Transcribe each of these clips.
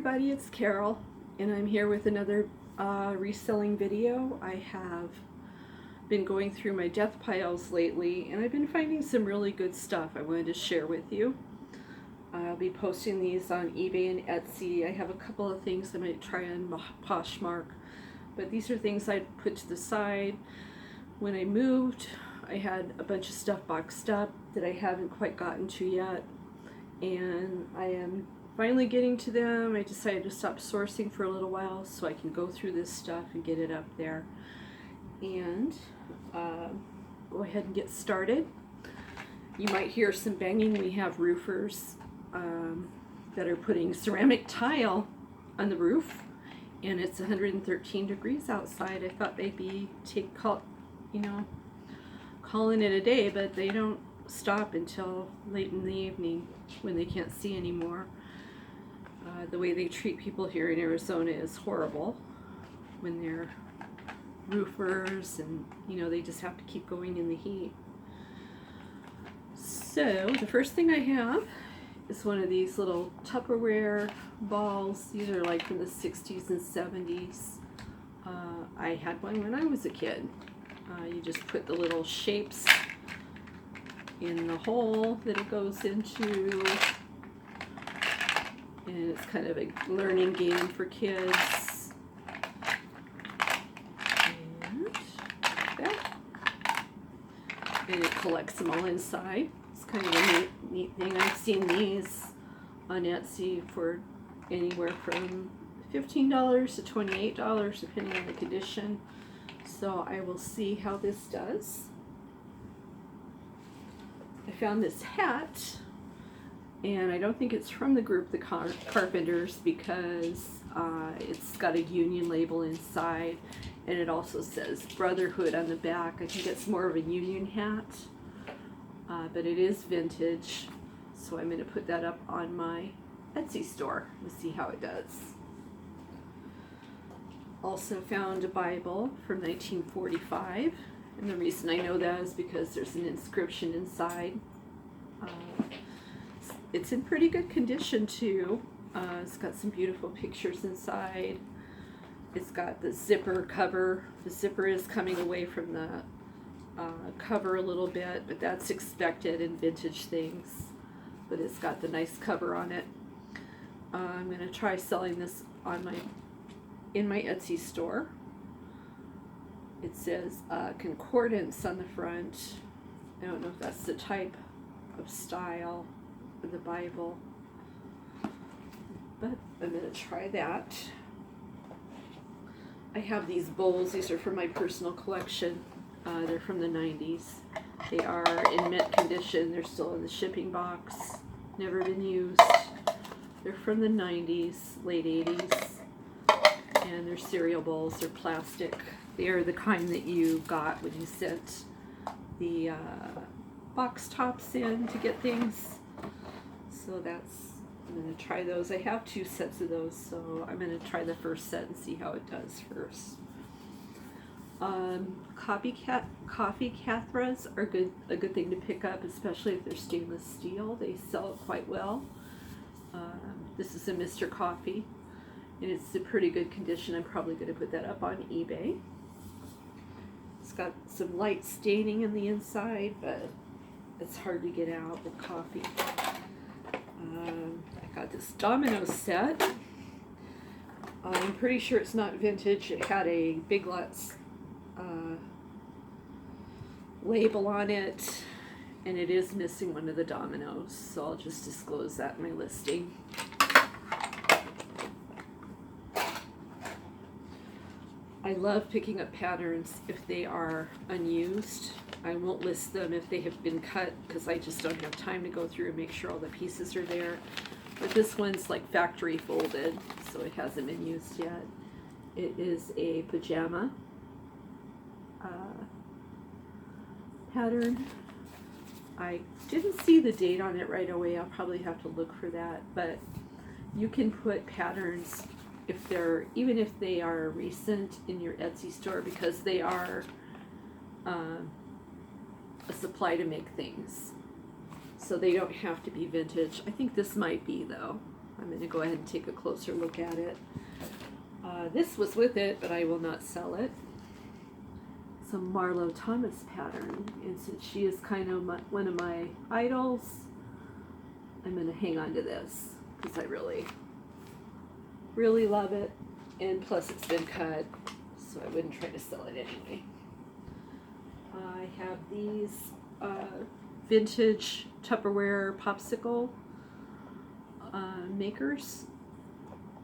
everybody, it's Carol, and I'm here with another reselling video. I have been going through my death piles lately, and I've been finding some really good stuff I wanted to share with you. I'll be posting these on eBay and Etsy. I have a couple of things I might try on Poshmark, but these are things I'd put to the side. When I moved, I had a bunch of stuff boxed up that I haven't quite gotten to yet, and I am finally getting to them. I decided to stop sourcing for a little while so I can go through this stuff and get it up there and go ahead and get started. You might hear some banging. We have roofers that are putting ceramic tile on the roof, and it's 113 degrees outside. I thought they'd be calling it a day, but they don't stop until late in the evening when they can't see anymore. The way they treat people here in Arizona is horrible when they're roofers, and they just have to keep going in the heat. So the first thing I have is one of these little Tupperware balls. These are like from the 60s and 70s. I had one when I was a kid. You just put the little shapes in the hole that it goes into, and it's kind of a learning game for kids. And it collects them all inside. It's kind of a neat thing. I've seen these on Etsy for anywhere from $15 to $28, depending on the condition. So I will see how this does. I found this hat, and I don't think it's from the group The Carpenters, because it's got a union label inside, and it also says Brotherhood on the back. I think it's more of a union hat, but it is vintage, so I'm going to put that up on my Etsy store and see how it does. Also found a Bible from 1945, and the reason I know that is because there's an inscription inside. It's in pretty good condition too. It's got some beautiful pictures inside. It's got the zipper cover. The zipper is coming away from the cover a little bit, but that's expected in vintage things. But it's got the nice cover on it. I'm going to try selling this in my Etsy store. It says concordance on the front. I don't know if that's the type of style of the Bible, but I'm going to try that. I have these bowls. These are from my personal collection. They're from the 90s. They are in mint condition. They're still in the shipping box. Never been used. They're from the 90s, late 80s. And they're cereal bowls. They're plastic. They are the kind that you got when you sent the box tops in to get things. So I'm going to try those. I have 2 sets of those, so I'm going to try the first set and see how it does first. Coffee Cathras are a good thing to pick up, especially if they're stainless steel. They sell it quite well. This is a Mr. Coffee, and it's in pretty good condition. I'm probably going to put that up on eBay. It's got some light staining in the inside, but it's hard to get out with coffee. I got this domino set. I'm pretty sure it's not vintage. It had a Big Lots label on it, and it is missing one of the dominoes, so I'll just disclose that in my listing. I love picking up patterns if they are unused. I won't list them if they have been cut, because I just don't have time to go through and make sure all the pieces are there. But this one's like factory folded, so it hasn't been used yet. It is a pajama pattern. I didn't see the date on it right away. I'll probably have to look for that, but you can put patterns even if they are recent in your Etsy store, because they are a supply to make things. So they don't have to be vintage. I think this might be, though. I'm going to go ahead and take a closer look at it. This was with it, but I will not sell it. Some Marlo Thomas pattern, and since she is kind of one of my idols, I'm going to hang on to this because I really, really love it, and plus it's been cut, so I wouldn't try to sell it anyway. I have these vintage Tupperware popsicle makers.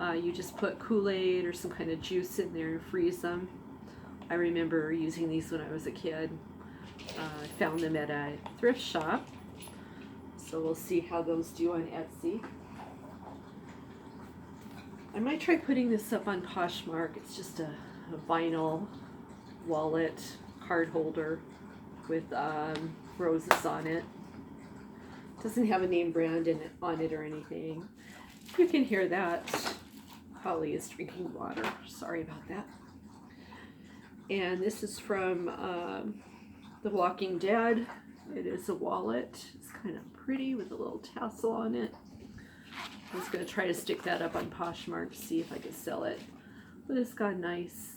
You just put Kool-Aid or some kind of juice in there and freeze them. I remember using these when I was a kid. I found them at a thrift shop, so we'll see how those do on Etsy. I might try putting this up on Poshmark. It's just a vinyl wallet card holder with roses on it. Doesn't have a name brand on it or anything. You can hear that. Holly is drinking water. Sorry about that. And this is from The Walking Dead. It is a wallet. It's kind of pretty with a little tassel on it. I was going to try to stick that up on Poshmark to see if I could sell it. But it's got a nice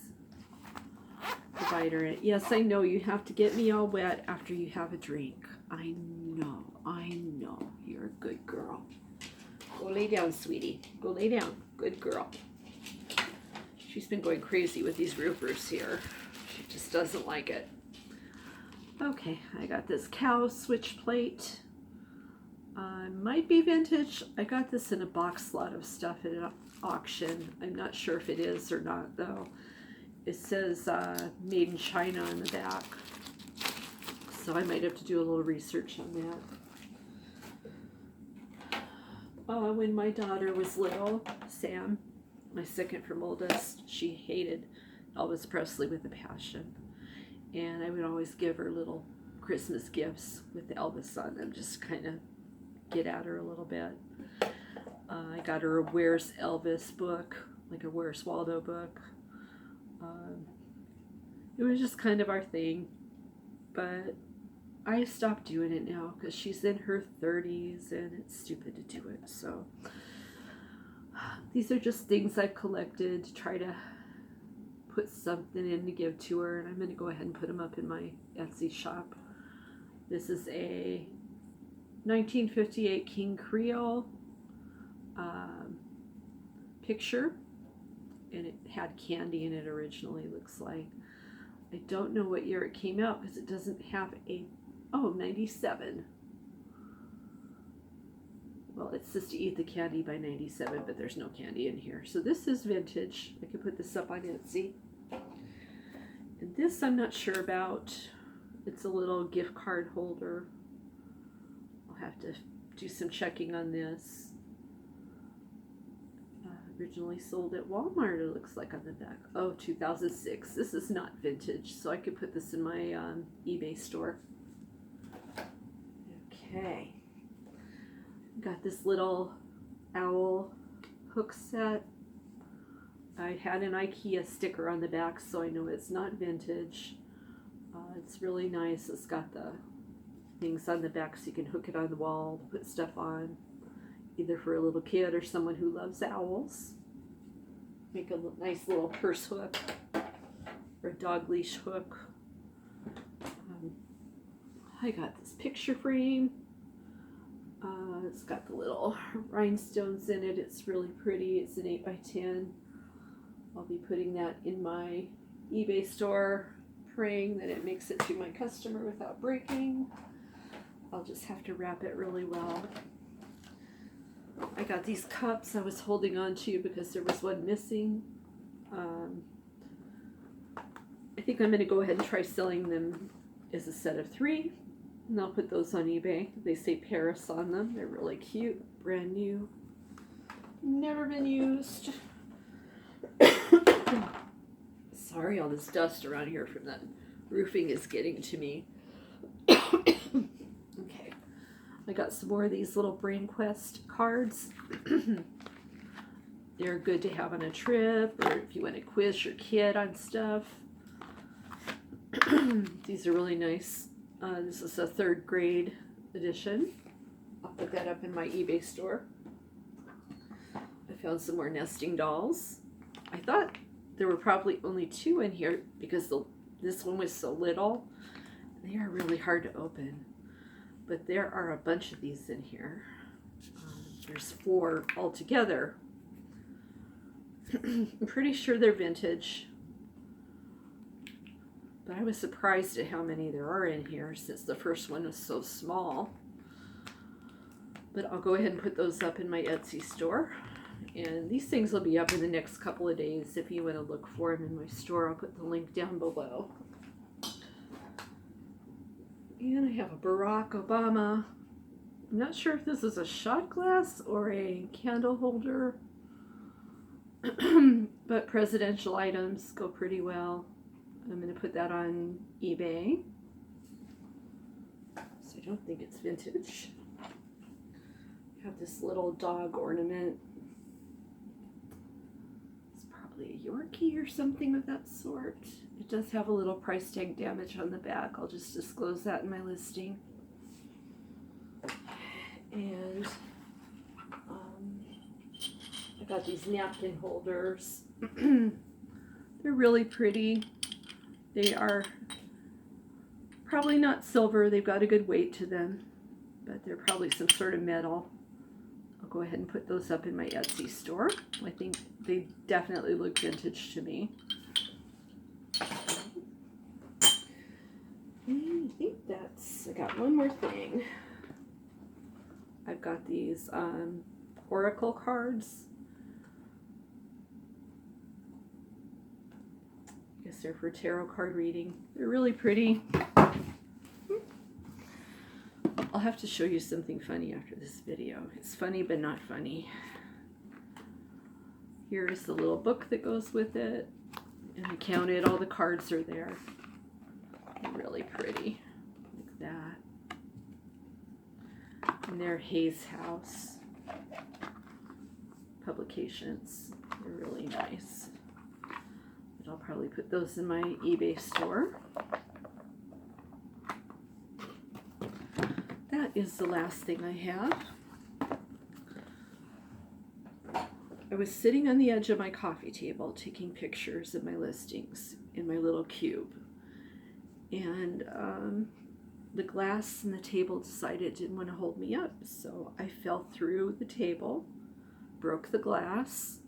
divider in it. Yes, I know you have to get me all wet after you have a drink. I know. You're a good girl. Go lay down, sweetie. Go lay down. Good girl. She's been going crazy with these roofers here. She just doesn't like it. Okay, I got this cow switch plate. Might be vintage. I got this in a box lot of stuff at an auction. I'm not sure if it is or not, though. It says made in China on the back. So I might have to do a little research on that. When my daughter was little, Sam, my second from oldest, she hated Elvis Presley with a passion. And I would always give her little Christmas gifts with Elvis on them, just kind of get at her a little bit. I got her a Where's Elvis book, like a Where's Waldo book. It was just kind of our thing, but I stopped doing it now because she's in her 30s and it's stupid to do it. So these are just things I've collected to try to put something in to give to her, and I'm going to go ahead and put them up in my Etsy shop. This is a 1958 King Creole picture, and it had candy in it originally, looks like. I don't know what year it came out because it doesn't have a 97. Well, it says to eat the candy by 97, but there's no candy in here. So this is vintage. I could put this up on Etsy. And this I'm not sure about. It's a little gift card holder. I'll have to do some checking on this. Originally sold at Walmart, it looks like on the back. 2006. This is not vintage, so I could put this in my eBay store. Okay. Got this little owl hook set. I had an IKEA sticker on the back, so I know it's not vintage. It's really nice. It's got the things on the back so you can hook it on the wall to put stuff on, either for a little kid or someone who loves owls. Make a nice little purse hook or a dog leash hook. I got this picture frame. It's got the little rhinestones in it. It's really pretty. It's an 8x10. I'll be putting that in my eBay store, praying that it makes it to my customer without breaking. I'll just have to wrap it really well. I got these cups I was holding on to because there was one missing. I think I'm going to go ahead and try selling them as a set of 3. And I'll put those on eBay. They say Paris on them. They're really cute. Brand new. Never been used. Sorry, all this dust around here from that roofing is getting to me. Okay. I got some more of these little Brain Quest cards. They're good to have on a trip or if you want to quiz your kid on stuff. These are really nice. This is a 3rd grade edition. I'll put that up in my eBay store. found some more nesting dolls. I thought there were probably only 2 in here because this one was so little. They are really hard to open, but there are a bunch of these in here. There's 4 altogether. I'm pretty sure they're vintage, but I was surprised at how many there are in here since the first one was so small. But I'll go ahead and put those up in my Etsy store. And these things will be up in the next couple of days. If you want to look for them in my store, I'll put the link down below. And I have a Barack Obama. I'm not sure if this is a shot glass or a candle holder. But presidential items go pretty well. I'm going to put that on eBay. So I don't think it's vintage. I have this little dog ornament. It's probably a Yorkie or something of that sort. It does have a little price tag damage on the back. I'll just disclose that in my listing. And I got these napkin holders. They're really pretty. They are probably not silver. They've got a good weight to them, but they're probably some sort of metal. I'll go ahead and put those up in my Etsy store. I think they definitely look vintage to me. And I think I got one more thing. I've got these oracle cards. I guess they're for tarot card reading. They're really pretty. I'll have to show you something funny after this video. It's funny but not funny. Here's the little book that goes with it. And I counted, all the cards are there. They're really pretty. Like that. And they're Hayes House publications. They're really nice. But I'll probably put those in my eBay store. That is the last thing I have. I was sitting on the edge of my coffee table taking pictures of my listings in my little cube. And the glass in the table decided it didn't want to hold me up. So I fell through the table, broke the glass,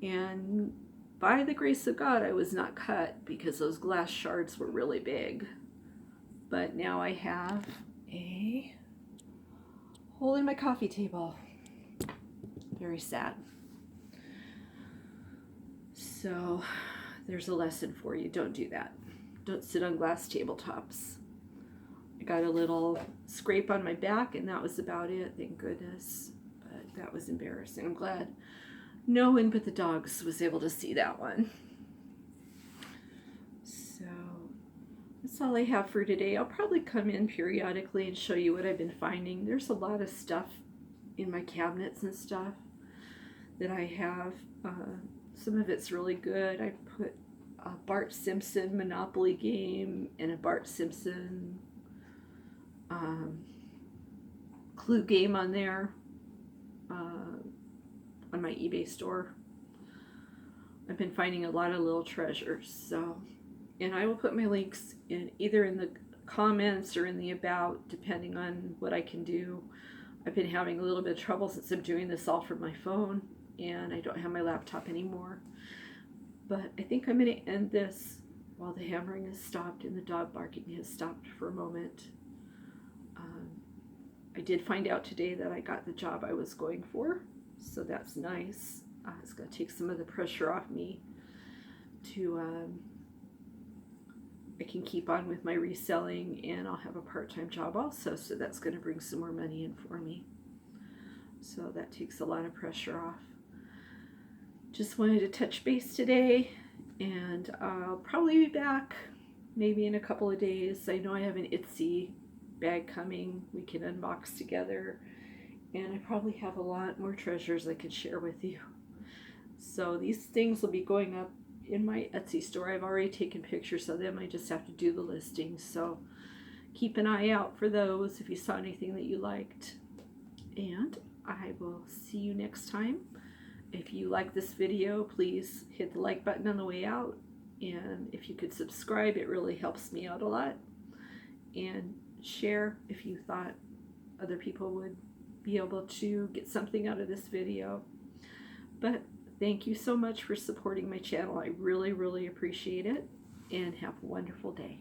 and by the grace of God, I was not cut because those glass shards were really big. But now I have a hole in my coffee table. Very sad. So there's a lesson for you. Don't do that. Don't sit on glass tabletops. I got a little scrape on my back and that was about it, thank goodness. But that was embarrassing. I'm glad no one but the dogs was able to see that one. So that's all I have for today. I'll probably come in periodically and show you what I've been finding. There's a lot of stuff in my cabinets and stuff that I have. Some of it's really good. I put a Bart Simpson Monopoly game and a Bart Simpson clue game on there on my eBay store. I've been finding a lot of little treasures. So, and I will put my links in either in the comments or in the about, depending on what I can do. I've been having a little bit of trouble since I'm doing this all from my phone and I don't have my laptop anymore. But I think I'm going to end this while the hammering has stopped and the dog barking has stopped for a moment. I did find out today that I got the job I was going for, so that's nice. It's going to take some of the pressure off me to I can keep on with my reselling, and I'll have a part-time job also, so that's going to bring some more money in for me. So that takes a lot of pressure off. Just wanted to touch base today, and I'll probably be back maybe in a couple of days. I know I have an Etsy bag coming we can unbox together, and I probably have a lot more treasures I can share with you. So these things will be going up in my Etsy store. I've already taken pictures of them. I just have to do the listings. So keep an eye out for those if you saw anything that you liked. And I will see you next time. If you like this video, please hit the like button on the way out. And if you could subscribe, it really helps me out a lot. And share if you thought other people would be able to get something out of this video. But thank you so much for supporting my channel. I really, really appreciate it. And have a wonderful day.